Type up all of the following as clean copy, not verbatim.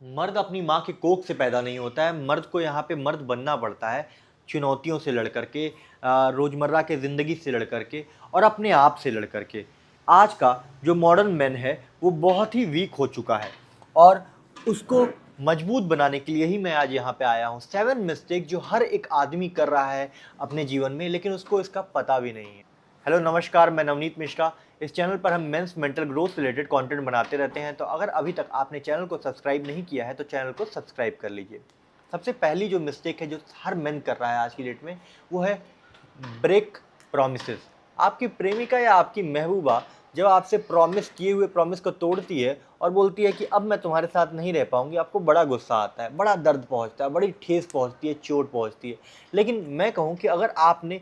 मर्द अपनी माँ की कोख से पैदा नहीं होता है। मर्द को यहाँ पे मर्द बनना पड़ता है, चुनौतियों से लड़ कर के, रोज़मर्रा के ज़िंदगी से लड़ कर के और अपने आप से लड़ कर के। आज का जो मॉडर्न मैन है वो बहुत ही वीक हो चुका है और उसको मजबूत बनाने के लिए ही मैं आज यहाँ पे आया हूँ। 7 मिस्टेक जो हर एक आदमी कर रहा है अपने जीवन में, लेकिन उसको इसका पता भी नहीं है। हेलो नमस्कार, मैं नवनीत मिश्रा। इस चैनल पर हम मेंस मेंटल ग्रोथ से रिलेटेड कंटेंट बनाते रहते हैं, तो अगर अभी तक आपने चैनल को सब्सक्राइब नहीं किया है तो चैनल को सब्सक्राइब कर लीजिए। सबसे पहली जो मिस्टेक है जो हर मेन कर रहा है आज की डेट में, वो है ब्रेक प्रॉमिसेस। आपकी प्रेमिका या आपकी महबूबा जब आपसे प्रॉमिस किए हुए प्रॉमिस को तोड़ती है और बोलती है कि अब मैं तुम्हारे साथ नहीं रह पाऊंगी, आपको बड़ा गुस्सा आता है, बड़ा दर्द पहुंचता है, बड़ी ठेस पहुंचती है, चोट पहुंचती है। लेकिन मैं कहूं कि अगर आपने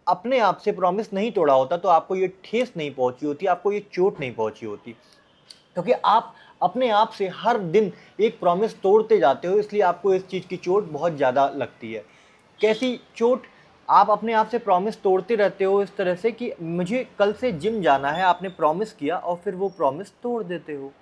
अपने आप से प्रॉमिस नहीं तोड़ा होता तो आपको ये ठेस नहीं पहुंची होती, आपको ये चोट नहीं पहुंची होती, क्योंकि आप अपने आप से हर दिन एक प्रॉमिस तोड़ते जाते हो, इसलिए आपको इस चीज़ की चोट बहुत ज़्यादा लगती है। कैसी चोट? आप अपने आप से प्रॉमिस तोड़ते रहते हो इस तरह से कि मुझे कल से जिम जाना है, आपने प्रॉमिस किया और फिर वो प्रॉमिस तोड़ देते हो।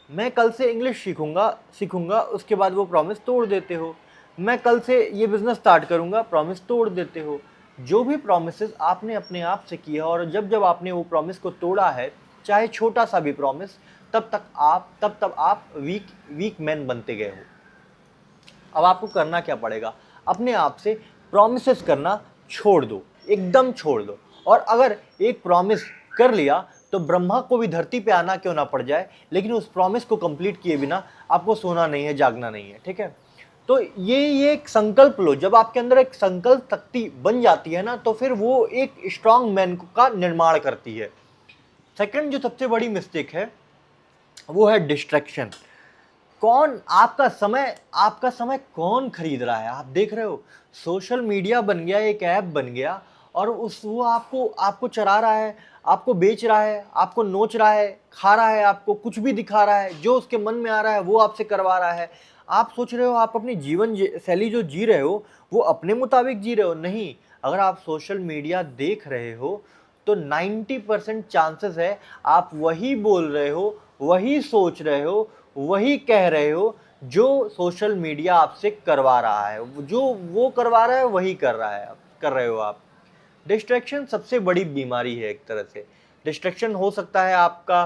मैं कल से इंग्लिश सीखूंगा सीखूंगा उसके बाद वो प्रॉमिस तोड़ देते हो। मैं कल से ये बिज़नेस स्टार्ट करूंगा, प्रॉमिस तोड़ देते हो। जो भी प्रॉमिसेस आपने अपने आप से किया और जब जब आपने वो प्रॉमिस को तोड़ा है, चाहे छोटा सा भी प्रॉमिस, तब आप वीक वीक मैन बनते गए हो। अब आपको करना क्या पड़ेगा? अपने आप से प्रॉमिसेस करना छोड़ दो, एकदम छोड़ दो। और अगर एक प्रॉमिस कर लिया तो ब्रह्मा को भी धरती पे आना क्यों ना पड़ जाए, लेकिन उस प्रॉमिस को कंप्लीट किए बिना आपको सोना नहीं है, जागना नहीं है, ठीक है? तो ये एक संकल्प लो। जब आपके अंदर एक संकल्प शक्ति बन जाती है ना, तो फिर वो एक स्ट्रांग मैन का निर्माण करती है। सेकंड जो सबसे बड़ी मिस्टेक है वो है डिस्ट्रैक्शन। कौन आपका समय कौन खरीद रहा है? आप देख रहे हो, सोशल मीडिया बन गया, एक ऐप बन गया और उस वो आपको आपको चरा रहा है, आपको बेच रहा है, आपको नोच रहा है, खा रहा है, आपको कुछ भी दिखा रहा है, जो उसके मन में आ रहा है वो आपसे करवा रहा है। आप सोच रहे हो आप अपनी जीवन शैली जो जी रहे हो वो अपने मुताबिक जी रहे हो, नहीं। अगर आप सोशल मीडिया देख रहे हो तो 90% चांसेस है आप वही बोल रहे हो, वही सोच रहे हो, वही कह रहे हो जो सोशल मीडिया आपसे करवा रहा है। जो वो करवा रहा है वही कर रहे हो आप। डिस्ट्रैक्शन सबसे बड़ी बीमारी है एक तरह से। डिस्ट्रैक्शन हो सकता है आपका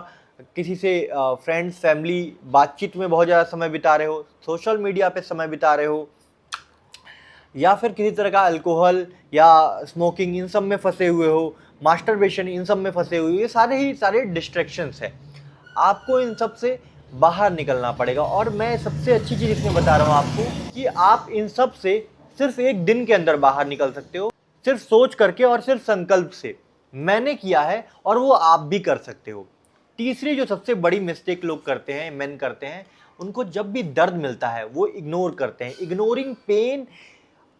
किसी से फ्रेंड्स फैमिली बातचीत में बहुत ज़्यादा समय बिता रहे हो, सोशल मीडिया पे समय बिता रहे हो, या फिर किसी तरह का अल्कोहल या स्मोकिंग, इन सब में फंसे हुए हो, मास्टरबेशन, इन सब में फंसे हुए हो। ये सारे डिस्ट्रैक्शंस हैं। आपको इन सब से बाहर निकलना पड़ेगा। और मैं सबसे अच्छी चीज़ इसमें बता रहा हूँ आपको कि आप इन सब से सिर्फ एक दिन के अंदर बाहर निकल सकते हो, सिर्फ सोच करके और सिर्फ संकल्प से। मैंने किया है और वो आप भी कर सकते हो। तीसरी जो सबसे बड़ी मिस्टेक लोग करते हैं, मेन करते हैं, उनको जब भी दर्द मिलता है वो इग्नोर करते हैं। इग्नोरिंग पेन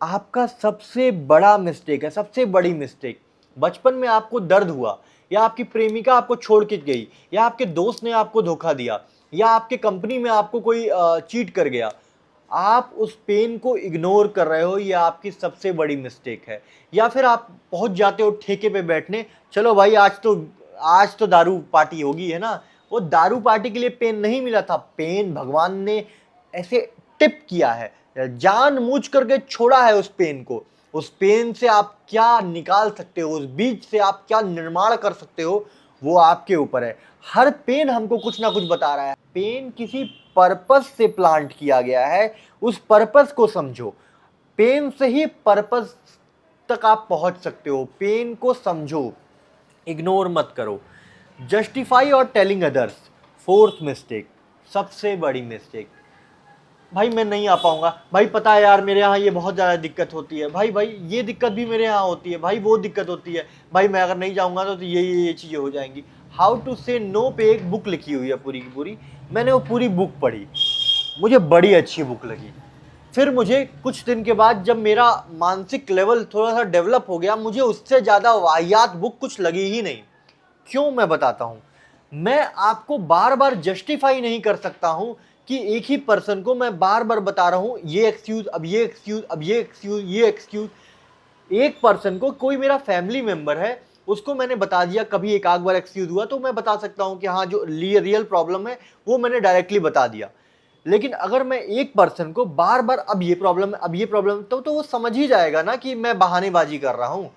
आपका सबसे बड़ा मिस्टेक है, सबसे बड़ी मिस्टेक। बचपन में आपको दर्द हुआ, या आपकी प्रेमिका आपको छोड़ के गई, या आपके दोस्त ने आपको धोखा दिया, या आपके कंपनी में आपको कोई चीट कर गया, आप उस पेन को इग्नोर कर रहे हो, ये आपकी सबसे बड़ी मिस्टेक है। या फिर आप पहुंच जाते हो ठेके पे बैठने, चलो भाई आज तो दारू पार्टी होगी, है ना। वो दारू पार्टी के लिए पेन नहीं मिला था, पेन भगवान ने ऐसे टिप किया है, जानबूझ करके छोड़ा है उस पेन को। उस पेन से आप क्या निकाल सकते हो, उस बीज से आप क्या निर्माण कर सकते हो, वो आपके ऊपर है। हर पेन हमको कुछ ना कुछ बता रहा है। पेन किसी पर्पस से प्लांट किया गया है, उस पर्पस को समझो। पेन से ही पर्पस तक आप पहुंच सकते हो। पेन को समझो, इग्नोर मत करो। जस्टिफाई और टेलिंग अदर्स, फोर्थ मिस्टेक, सबसे बड़ी मिस्टेक। भाई मैं नहीं आ पाऊंगा, भाई पता है यार मेरे यहाँ ये बहुत ज़्यादा दिक्कत होती है, भाई ये दिक्कत भी मेरे यहाँ होती है, भाई वो दिक्कत होती है, भाई मैं अगर नहीं जाऊंगा तो ये चीज़ें हो जाएंगी। हाउ टू से नो पे एक बुक लिखी हुई है पूरी की पूरी। मैंने वो पूरी बुक पढ़ी, मुझे बड़ी अच्छी बुक लगी। फिर मुझे कुछ दिन के बाद जब मेरा मानसिक लेवल थोड़ा सा डेवलप हो गया, मुझे उससे ज़्यादा वाहियात बुक कुछ लगी ही नहीं। क्यों, मैं बताता हूं। मैं आपको बार बार जस्टिफाई नहीं कर सकता हूं कि एक ही पर्सन को मैं बार बार बता रहा हूं ये एक्सक्यूज, अब ये एक्सक्यूज, अब ये एक्सक्यूज, ये एक्सक्यूज। एक पर्सन को, कोई मेरा फैमिली मेंबर है, उसको मैंने बता दिया, कभी एक आध बार एक्सक्यूज हुआ तो मैं बता सकता हूं कि हाँ जो रियल प्रॉब्लम है वो मैंने डायरेक्टली बता दिया। लेकिन अगर मैं एक पर्सन को बार बार अब ये प्रॉब्लम है, अब ये प्रॉब्लम, तो वो समझ ही जाएगा ना कि मैं बहानेबाजी कर रहा हूं।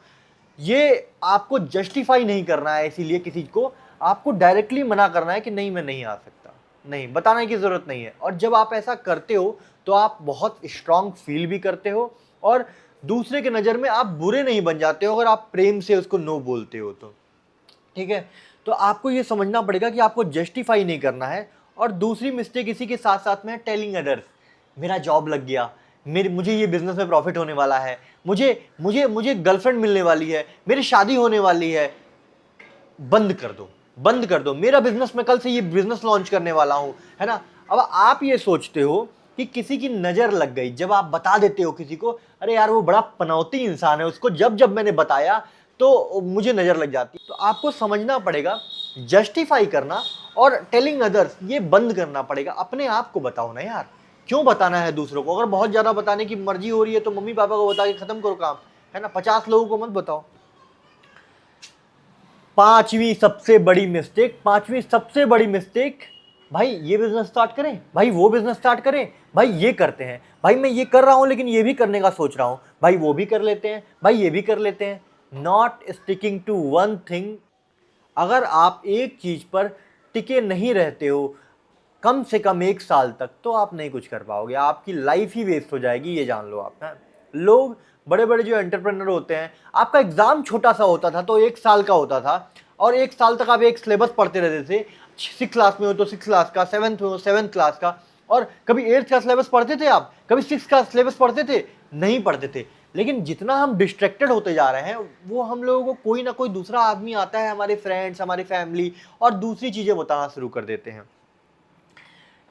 ये आपको जस्टिफाई नहीं करना है, इसीलिए किसी को आपको डायरेक्टली मना करना है कि नहीं मैं नहीं आ सकता, नहीं बताने की जरूरत नहीं है। और जब आप ऐसा करते हो तो आप बहुत स्ट्रांग फील भी करते हो और दूसरे के नज़र में आप बुरे नहीं बन जाते हो अगर आप प्रेम से उसको नो बोलते हो तो, ठीक है। तो आपको ये समझना पड़ेगा कि आपको जस्टिफाई नहीं करना है। और दूसरी मिस्टेक इसी के साथ साथ में है टेलिंग अदर्स, मेरा जॉब लग गया, मेरे मुझे ये बिजनेस में प्रॉफिट होने वाला है, मुझे मुझे मुझे गर्लफ्रेंड मिलने वाली है, मेरी शादी होने वाली है। बंद कर दो, बंद कर दो, मेरा बिजनेस, मैं कल से ये बिजनेस लॉन्च करने वाला हूं, है ना। अब आप ये सोचते हो कि किसी की नजर लग गई, जब आप बता देते हो किसी को, अरे यार वो बड़ा पनौती इंसान है, उसको जब जब मैंने बताया तो मुझे नजर लग जाती। तो आपको समझना पड़ेगा, जस्टिफाई करना और टेलिंग अदर्स ये बंद करना पड़ेगा। अपने आप को बताओ ना यार, क्यों बताना है दूसरों को? अगर बहुत ज्यादा बताने की मर्जी हो रही है तो मम्मी पापा को बता के खत्म करो काम, है ना। 50 लोगों को मत बताओ। पांचवी सबसे बड़ी मिस्टेक, भाई ये बिजनेस स्टार्ट करें, भाई वो बिजनेस स्टार्ट करें, भाई ये करते हैं, भाई मैं ये कर रहा हूं लेकिन ये भी करने का सोच रहा हूं, भाई वो भी कर लेते हैं, भाई ये भी कर लेते हैं। Not sticking to one thing. अगर आप एक चीज पर टिके नहीं रहते हो कम से कम 1 साल तक, तो आप नहीं कुछ कर पाओगे, आपकी लाइफ ही वेस्ट हो जाएगी, ये जान लो आप। हैं लोग, बड़े बड़े जो एंटरप्रेन्योर होते हैं, आपका एग्जाम छोटा सा होता था तो 1 साल का होता था और 1 साल तक आप एक सिलेबस पढ़ते रहते थे। 6 क्लास में हो तो 6 क्लास का, 7th में हो 7th क्लास का। और कभी 8th का सिलेबस पढ़ते थे आप, कभी 6 का सिलेबस पढ़ते थे? नहीं पढ़ते थे। लेकिन जितना हम डिस्ट्रैक्टेड होते जा रहे हैं, वो हम लोगों को कोई ना कोई दूसरा आदमी आता है, हमारे फ्रेंड्स, हमारी फैमिली, और दूसरी चीजें बताना शुरू कर देते हैं।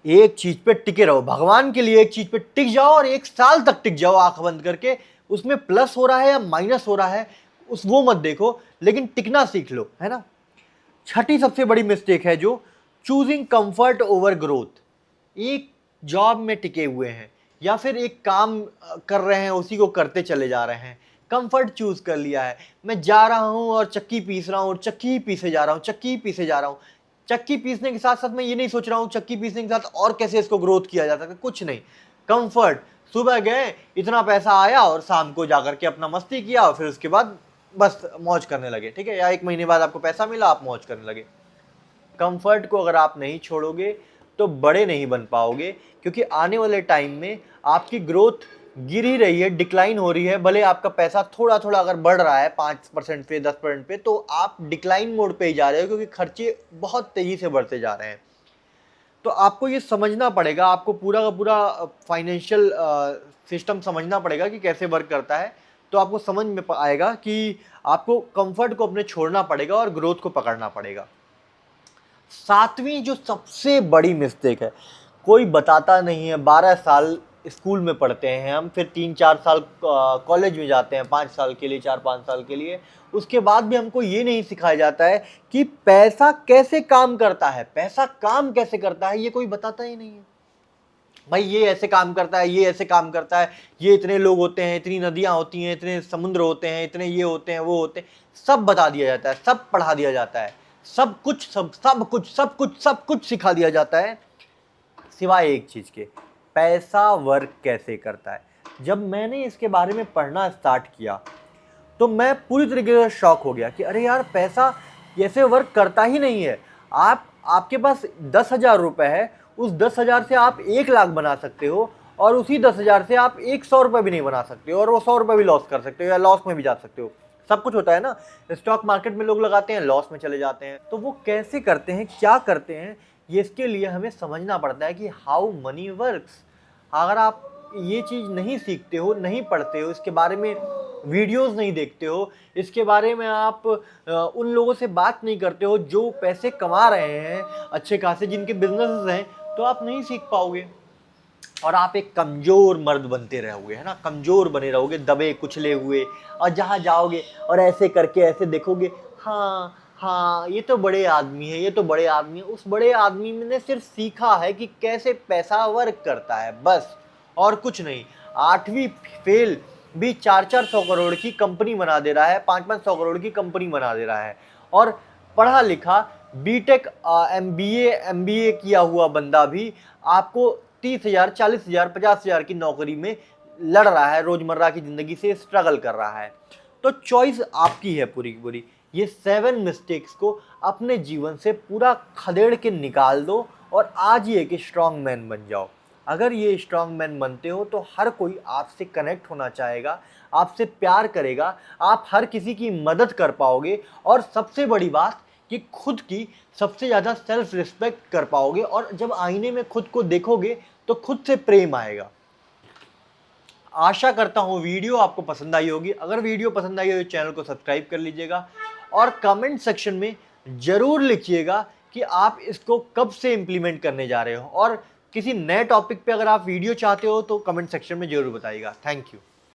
एक चीज पे टिके रहो, भगवान के लिए एक चीज पे टिक जाओ और 1 साल तक टिक जाओ आंख बंद करके। उसमें प्लस हो रहा है या माइनस हो रहा है उस वो मत देखो, लेकिन टिकना सीख लो, है ना। छठी सबसे बड़ी मिस्टेक है जो चूजिंग कंफर्ट ओवर ग्रोथ। एक जॉब में टिके हुए हैं या फिर एक काम कर रहे हैं, उसी को करते चले जा रहे हैं, कंफर्ट चूज कर लिया है। मैं जा रहा हूं और चक्की पीस रहा हूं और चक्की ही पीसे जा रहा हूं, चक्की ही पीसे जा रहा हूं। चक्की पीसने के साथ साथ मैं ये नहीं सोच रहा हूं चक्की पीसने के साथ और कैसे इसको ग्रोथ किया जा सकता है, कुछ नहीं। कंफर्ट, सुबह गए, इतना पैसा आया और शाम को जाकर के अपना मस्ती किया और फिर उसके बाद बस मौज करने लगे, ठीक है। या 1 महीने बाद आपको पैसा मिला, आप मौज करने लगे। कंफर्ट को अगर आप नहीं छोड़ोगे तो बड़े नहीं बन पाओगे, क्योंकि आने वाले टाइम में आपकी ग्रोथ गिर ही रही है, डिक्लाइन हो रही है। भले आपका पैसा थोड़ा थोड़ा अगर बढ़ रहा है 5% पे, 10% पे, तो आप डिक्लाइन मोड पे ही जा रहे हो, क्योंकि खर्चे बहुत तेजी से बढ़ते जा रहे हैं। तो आपको ये समझना पड़ेगा, आपको पूरा का पूरा फाइनेंशियल सिस्टम समझना पड़ेगा कि कैसे वर्क करता है। तो आपको समझ में आएगा कि आपको कंफर्ट को अपने छोड़ना पड़ेगा और ग्रोथ को पकड़ना पड़ेगा। सातवीं जो सबसे बड़ी मिस्टेक है, कोई बताता नहीं है। 12 साल स्कूल में पढ़ते हैं हम, फिर 3-4 साल कॉलेज में जाते हैं, 5 साल के लिए, 4-5 साल के लिए। उसके बाद भी हमको ये नहीं सिखाया जाता है कि पैसा कैसे काम करता है, पैसा काम कैसे करता है, ये कोई बताता ही नहीं है। भाई ये ऐसे काम करता है, ये ऐसे काम करता है, ये इतने लोग होते हैं, इतनी नदियां होती हैं, इतने समुद्र होते हैं, इतने ये होते हैं, वो होते हैं, सब बता दिया जाता है, सब पढ़ा दिया जाता है, सब कुछ सब कुछ सिखा दिया जाता है, सिवाय एक चीज के, पैसा वर्क कैसे करता है। जब मैंने इसके बारे में पढ़ना स्टार्ट किया तो मैं पूरी तरीके से शॉक हो गया कि अरे यार, पैसा ऐसे वर्क करता ही नहीं है। आपके पास 10,000 रुपए है, उस 10,000 से आप 1 लाख बना सकते हो, और उसी 10,000 से आप 100 रुपए भी नहीं बना सकते हो, और वो 100 रुपए भी लॉस कर सकते हो या लॉस में भी जा सकते हो। सब कुछ होता है ना, स्टॉक मार्केट में लोग लगाते हैं, लॉस में चले जाते हैं। तो वो कैसे करते हैं, क्या करते हैं, ये इसके लिए हमें समझना पड़ता है कि हाउ मनी वर्क्स। अगर आप ये चीज़ नहीं सीखते हो, नहीं पढ़ते हो, इसके बारे में वीडियोस नहीं देखते हो, इसके बारे में आप उन लोगों से बात नहीं करते हो जो पैसे कमा रहे हैं अच्छे खासे, जिनके बिजनेसेस हैं, तो आप नहीं सीख पाओगे और आप एक कमजोर मर्द बनते रहोगे, है ना। कमजोर बने रहोगे, दबे कुचले हुए, और जहाँ जाओगे और ऐसे करके ऐसे देखोगे, हाँ हाँ ये तो बड़े आदमी है, ये तो बड़े आदमी है। उस बड़े आदमी ने सिर्फ सीखा है कि कैसे पैसा वर्क करता है, बस, और कुछ नहीं। 8वीं फेल भी 400 करोड़ की कंपनी बना दे रहा है, 500 करोड़ की कंपनी बना दे रहा है। और पढ़ा लिखा बीटेक एमबीए किया हुआ बंदा भी आपको 30,000, 40,000, 50,000 की नौकरी में लड़ रहा है, रोजमर्रा की जिंदगी से स्ट्रगल कर रहा है। तो चॉइस आपकी है पूरी की पूरी। ये 7 मिस्टेक्स को अपने जीवन से पूरा खदेड़ के निकाल दो और आज ही एक स्ट्रॉन्ग मैन बन जाओ। अगर ये स्ट्रॉन्ग मैन बनते हो तो हर कोई आपसे कनेक्ट होना चाहेगा, आपसे प्यार करेगा, आप हर किसी की मदद कर पाओगे और सबसे बड़ी बात कि खुद की सबसे ज़्यादा सेल्फ रिस्पेक्ट कर पाओगे और जब आईने में खुद को देखोगे तो खुद से प्रेम आएगा। आशा करता हूँ वीडियो आपको पसंद आई होगी। अगर वीडियो पसंद आई हो तो चैनल को सब्सक्राइब कर लीजिएगा और कमेंट सेक्शन में ज़रूर लिखिएगा कि आप इसको कब से इम्प्लीमेंट करने जा रहे हो और किसी नए टॉपिक पे अगर आप वीडियो चाहते हो तो कमेंट सेक्शन में ज़रूर बताइएगा। Thank you.